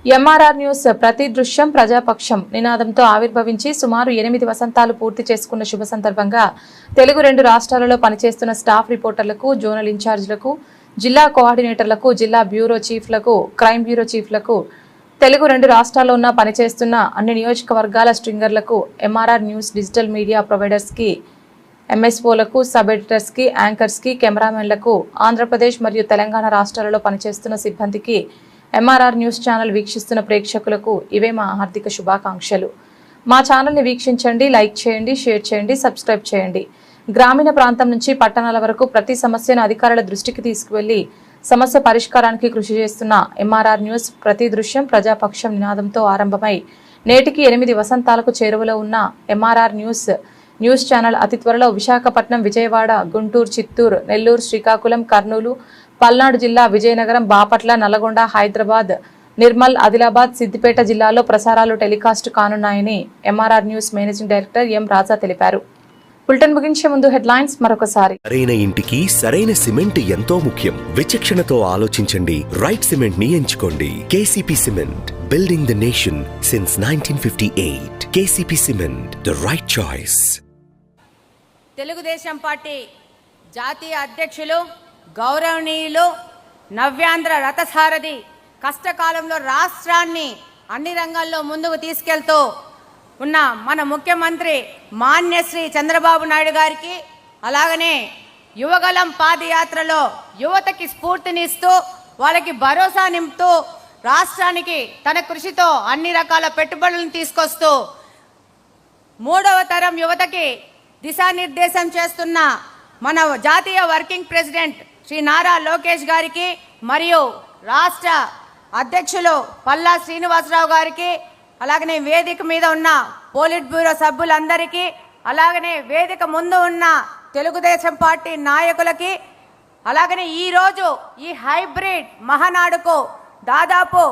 MRR news ప్రతి దృశ్యం ప్రజాపక్షం నినాదంతో ఆవిర్భవించి సుమారు 8 వసంతాలు పూర్తి చేసుకున్న శుభ సందర్భంగా తెలుగు 2 రాష్ట్రాలలో పనిచేస్తున్న స్టాఫ్ రిపోర్టర్లకు, జోనల్ ఇన్ఛార్జీలకు, జిల్లా కోఆర్డినేటర్లకు, జిల్లా బ్యూరో చీఫ్లకు, క్రైమ్ బ్యూరో చీఫ్లకు, తెలుగు 2 రాష్ట్రాల్లో ఉన్న పనిచేస్తున్న అన్ని నియోజకవర్గాల స్ట్రింగర్లకు, ఎంఆర్ఆర్ న్యూస్ డిజిటల్ మీడియా ప్రొవైడర్స్కి, ఎంఎస్ఓలకు, సబ్ ఎడిటర్స్కి, యాంకర్స్కి, కెమెరామెన్లకు, ఆంధ్రప్రదేశ్ మరియు తెలంగాణ రాష్ట్రాలలో పనిచేస్తున్న సిబ్బందికి, ఎంఆర్ఆర్ న్యూస్ ఛానల్ వీక్షిస్తున్న ప్రేక్షకులకు ఇవే మా హార్దిక శుభాకాంక్షలు. మా ఛానల్ని వీక్షించండి, లైక్ చేయండి, షేర్ చేయండి, సబ్స్క్రైబ్ చేయండి. గ్రామీణ ప్రాంతం నుంచి పట్టణాల వరకు ప్రతి సమస్యను అధికారుల దృష్టికి తీసుకువెళ్లి సమస్య పరిష్కారానికి కృషి చేస్తున్న ఎంఆర్ఆర్ న్యూస్ ప్రతి దృశ్యం ప్రజాపక్షం నినాదంతో ఆరంభమై నేటికి 8 వసంతాలకు చేరువలో ఉన్న ఎంఆర్ఆర్ న్యూస్ ఛానల్ అతి త్వరలో విశాఖపట్నం, విజయవాడ, గుంటూరు, చిత్తూరు, నెల్లూరు, శ్రీకాకుళం, కర్నూలు, పల్నాడు జిల్లా, విజయనగరం, బాపట్ల, నల్లగొండ, హైదరాబాద్, నిర్మల్, ఆదిలాబాద్, సిద్దిపేట జిల్లాల్లో ప్రసారాలు టెలికాస్ట్ కానున్నాయని MRR news managing director M Raja తెలిపారు. బులెటిన్ ముగించే ముందు హెడ్లైన్స్ మరొకసారి. సరైన ఇంటికి సరైన సిమెంట్ ఎంతో ముఖ్యం. విచక్షణతో ఆలోచించండి. రైట్ సిమెంట్ ని ఎంచుకోండి. KCP cement, building the nation since 1958. KCP cement, the right choice. Telugu Desam party జాతీయ అధ్యక్షులు గౌరవనీయులు నవ్యాంధ్ర రథసారథి కష్టకాలంలో రాష్ట్రాన్ని అన్ని రంగాల్లో ముందుకు తీసుకెళ్తూ ఉన్న మన ముఖ్యమంత్రి మాన్యశ్రీ చంద్రబాబు నాయుడు గారికి, అలాగనే యువగలం పాదయాత్రలో యువతకి స్ఫూర్తినిస్తూ వాళ్ళకి భరోసా నింపుతూ రాష్ట్రానికి తన కృషితో అన్ని రకాల పెట్టుబడులను తీసుకొస్తూ 3వ తరం యువతకి దిశానిర్దేశం చేస్తున్న మన జాతీయ వర్కింగ్ ప్రెసిడెంట్ శ్రీ నారా లోకేష్ గారికి, మరియు రాష్ట్ర అధ్యక్షులు పల్లా శ్రీనివాసరావు గారికి, అలాగనే వేదిక మీద ఉన్న పోలిట్ బ్యూరో సభ్యులందరికీ, అలాగనే వేదిక ముందు ఉన్న తెలుగుదేశం పార్టీ నాయకులకి, అలాగనే ఈరోజు ఈ హైబ్రిడ్ మహానాడుకు దాదాపు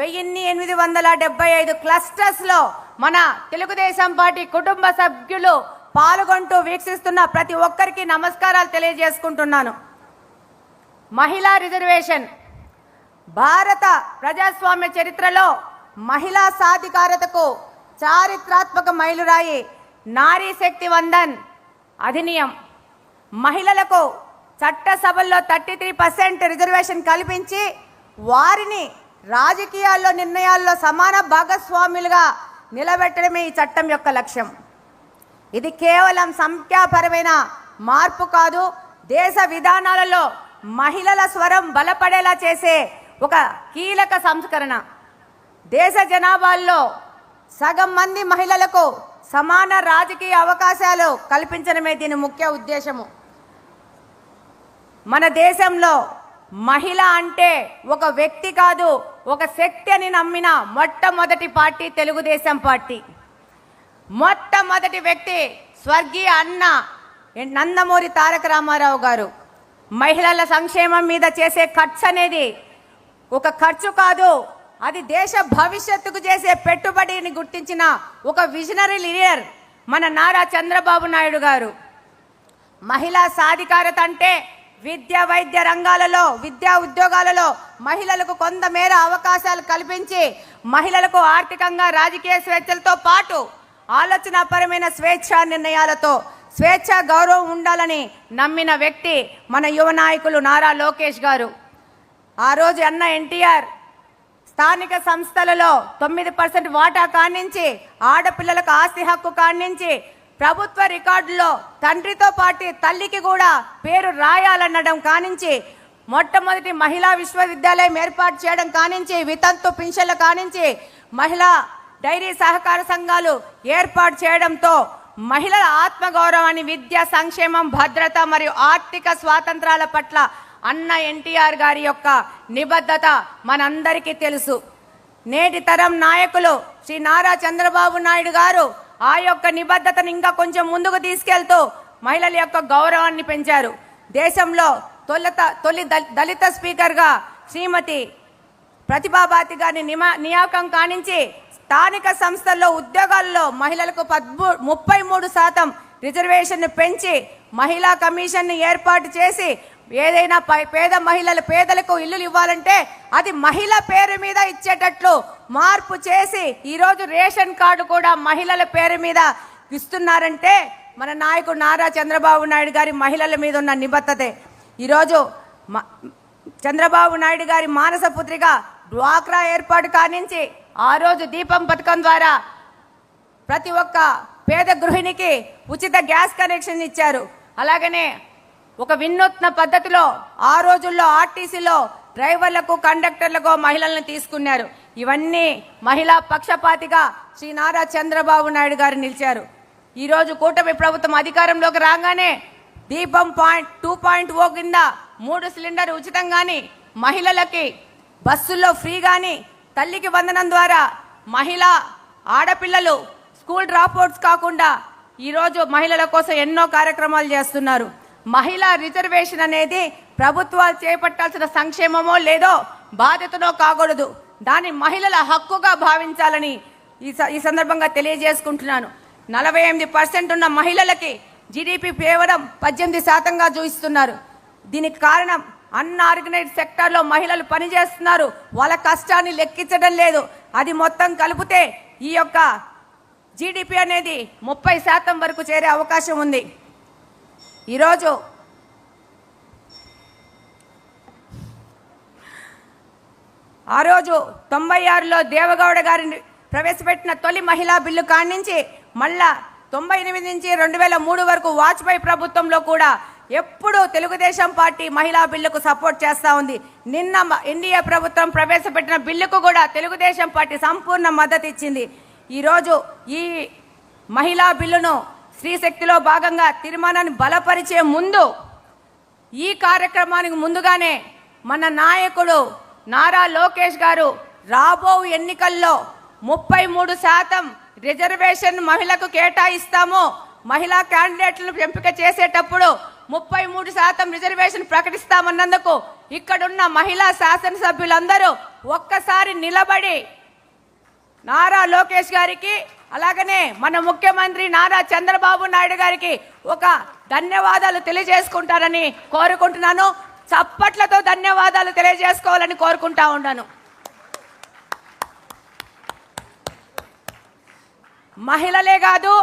1875 క్లస్టర్స్లో మన తెలుగుదేశం పార్టీ కుటుంబ సభ్యులు పాల్గొంటూ వీక్షిస్తున్న ప్రతి ఒక్కరికి నమస్కారాలు తెలియజేసుకుంటున్నాను. మహిళా రిజర్వేషన్ భారత ప్రజాస్వామ్య చరిత్రలో మహిళా సాధికారతకు చారిత్రాత్మక మైలురాయి నారీ శక్తి వందన్ అధినియం. మహిళలకు చట్టసభల్లో 33% రిజర్వేషన్ కల్పించి వారిని రాజకీయాల్లో, నిర్ణయాల్లో సమాన భాగస్వాములుగా నిలబెట్టడమే ఈ చట్టం యొక్క లక్ష్యం. ఇది కేవలం సంఖ్యాపరమైన మార్పు కాదు, దేశ విధానాలలో మహిళల స్వరం బలపడేలా చేసే ఒక కీలక సంస్కరణ. దేశ జనాభాలో సగం మంది మహిళలకు సమాన రాజకీయ అవకాశాలు కల్పించడమే దీని ముఖ్య ఉద్దేశము. మన దేశంలో మహిళ అంటే ఒక వ్యక్తి కాదు, ఒక శక్తి అని నమ్మిన మొట్టమొదటి పార్టీ తెలుగుదేశం పార్టీ. మొట్టమొదటి వ్యక్తి స్వర్గీయ అన్న నందమూరి తారక రామారావు గారు. మహిళల సంక్షేమం మీద చేసే ఖర్చు అనేది ఒక ఖర్చు కాదు, అది దేశ భవిష్యత్తుకు చేసే పెట్టుబడిని గుర్తించిన ఒక విజనరీ లీడర్ మన నారా చంద్రబాబు నాయుడు గారు. మహిళా సాధికారత అంటే విద్య, వైద్య రంగాలలో, విద్యా ఉద్యోగాలలో మహిళలకు కొంతమేర అవకాశాలు కల్పించి మహిళలకు ఆర్థికంగా, రాజకీయ స్వేచ్ఛలతో పాటు ఆలోచనాపరమైన స్వేచ్ఛా నిర్ణయాలతో స్వేచ్ఛ, గౌరవం ఉండాలని నమ్మిన వ్యక్తి మన యువ నాయకులు నారా లోకేష్ గారు. ఆ రోజు అన్న ఎన్టీఆర్ స్థానిక సంస్థలలో 9% వాటా కానించి, ఆడపిల్లలకు ఆస్తి హక్కు కానించి, ప్రభుత్వ రికార్డులో తండ్రితో పాటు తల్లికి కూడా పేరు రాయాలనడం కానించి, మొట్టమొదటి మహిళా విశ్వవిద్యాలయం ఏర్పాటు చేయడం కానించి, వితంతు పింఛన్ల కానించి, మహిళా డైరీ సహకార సంఘాలు ఏర్పాటు చేయడంతో మహిళల ఆత్మగౌరవాన్ని, విద్యా సంక్షేమం, భద్రత మరియు ఆర్థిక స్వాతంత్రాల పట్ల అన్న ఎన్టీఆర్ గారి యొక్క నిబద్ధత మనందరికీ తెలుసు. నేటి తరం నాయకులు శ్రీ నారా చంద్రబాబు నాయుడు గారు ఆ యొక్క నిబద్ధతను ఇంకా కొంచెం ముందుకు తీసుకెళ్తూ మహిళల యొక్క గౌరవాన్ని పెంచారు. దేశంలో తొలి దళిత స్పీకర్గా శ్రీమతి ప్రతిభాబాతి గారిని నియామకం కానించి, స్థానిక సంస్థల్లో ఉద్యోగాల్లో మహిళలకు 33% రిజర్వేషన్ పెంచి మహిళా కమిషన్ని ఏర్పాటు చేసి ఏదైనా పేద పేదలకు ఇల్లులు ఇవ్వాలంటే అది మహిళ పేరు మీద ఇచ్చేటట్లు మార్పు చేసి ఈరోజు రేషన్ కార్డు కూడా మహిళల పేరు మీద ఇస్తున్నారంటే మన నాయకుడు నారా చంద్రబాబు నాయుడు గారి మహిళల మీద ఉన్న నిబద్ధతే. ఈరోజు చంద్రబాబు నాయుడు గారి మానస పుత్రిక డ్వాక్రా ఏర్పాటు కానించి ఆ రోజు దీపం పథకం ద్వారా ప్రతి ఒక్క పేద గృహిణికి ఉచిత గ్యాస్ కనెక్షన్ ఇచ్చారు. అలాగనే ఒక వినూత్న పద్ధతిలో ఆ రోజుల్లో ఆర్టీసీలో డ్రైవర్లకు కండక్టర్లకు మహిళలను తీసుకున్నారు. ఇవన్నీ మహిళా పక్షపాతిగా శ్రీ నారా చంద్రబాబు నాయుడు గారు నిలిచారు. ఈరోజు కూటమి ప్రభుత్వం అధికారంలోకి రాగానే దీపం 2.0 కింద 3 సిలిండర్ ఉచితం కానీ, మహిళలకి బస్సుల్లో ఫ్రీ కానీ, తల్లికి వందనం ద్వారా మహిళా ఆడపిల్లలు స్కూల్ డ్రాప్అవుట్స్ కాకుండా ఈరోజు మహిళల కోసం ఎన్నో కార్యక్రమాలు చేస్తున్నారు. మహిళా రిజర్వేషన్ అనేది ప్రభుత్వాలు చేపట్టాల్సిన సంక్షేమమో లేదో బాధ్యతనో కాకూడదు, దాన్ని మహిళల హక్కుగా భావించాలని ఈ సందర్భంగా తెలియజేసుకుంటున్నాను. 48% ఉన్న మహిళలకి జీడీపీ కేవలం 18%గా చూపిస్తున్నారు. దీనికి కారణం అన్ఆర్గనైజ్డ్ సెక్టార్లో మహిళలు పనిచేస్తున్నారు, వాళ్ళ కష్టాన్ని లెక్కించడం లేదు. అది మొత్తం కలిపితే ఈ యొక్క జీడీపీ అనేది 30% వరకు చేరే అవకాశం ఉంది. ఈరోజు ఆ రోజు 96లో దేవగౌడ గారిని ప్రవేశపెట్టిన తొలి మహిళా బిల్లు కానించి మళ్ళా 98 నుంచి 2003 వరకు వాజ్పేయి ప్రభుత్వంలో కూడా ఎప్పుడూ తెలుగుదేశం పార్టీ మహిళా బిల్లుకు సపోర్ట్ చేస్తూ ఉంది. నిన్న ఎన్డీఏ ప్రభుత్వం ప్రవేశపెట్టిన బిల్లుకు కూడా తెలుగుదేశం పార్టీ సంపూర్ణ మద్దతు ఇచ్చింది. ఈరోజు ఈ మహిళా బిల్లును స్త్రీశక్తిలో భాగంగా తీర్మానాన్ని బలపరిచే ముందు ఈ కార్యక్రమానికి ముందుగానే మన నాయకుడు నారా లోకేష్ గారు రాబో ఎన్నికల్లో 33% రిజర్వేషన్ మహిళకు కేటాయిస్తాము, మహిళా క్యాండిడేట్లను ఎంపిక చేసేటప్పుడు 33% రిజర్వేషన్ ప్రకటిస్తామన్నందుకు ఇక్కడున్న మహిళా శాసనసభ్యులందరూ ఒక్కసారి నిలబడి నారా లోకేష్ గారికి అలాగనే మన ముఖ్యమంత్రి నారా చంద్రబాబు నాయుడు గారికి ఒక ధన్యవాదాలు తెలియజేసుకుంటారని కోరుకుంటున్నాను. చప్పట్లతో ధన్యవాదాలు తెలియజేసుకోవాలని కోరుకుంటా ఉన్నాను. మహిళలే కాదు,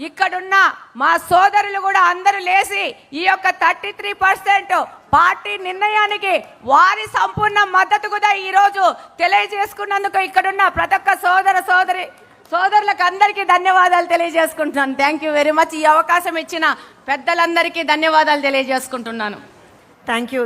ఇక్కడున్న మా సోదరులు కూడా అందరూ లేచి ఈ యొక్క 33% పార్టీ నిర్ణయానికి వారి సంపూర్ణ మద్దతు కూడా ఈరోజు తెలియజేసుకున్నందుకు ఇక్కడున్న ప్రతి ఒక్క సోదరులకు అందరికీ ధన్యవాదాలు తెలియజేసుకుంటున్నాను. Thank you very much. ఈ అవకాశం ఇచ్చిన పెద్దలందరికీ ధన్యవాదాలు తెలియజేసుకుంటున్నాను. Thank you.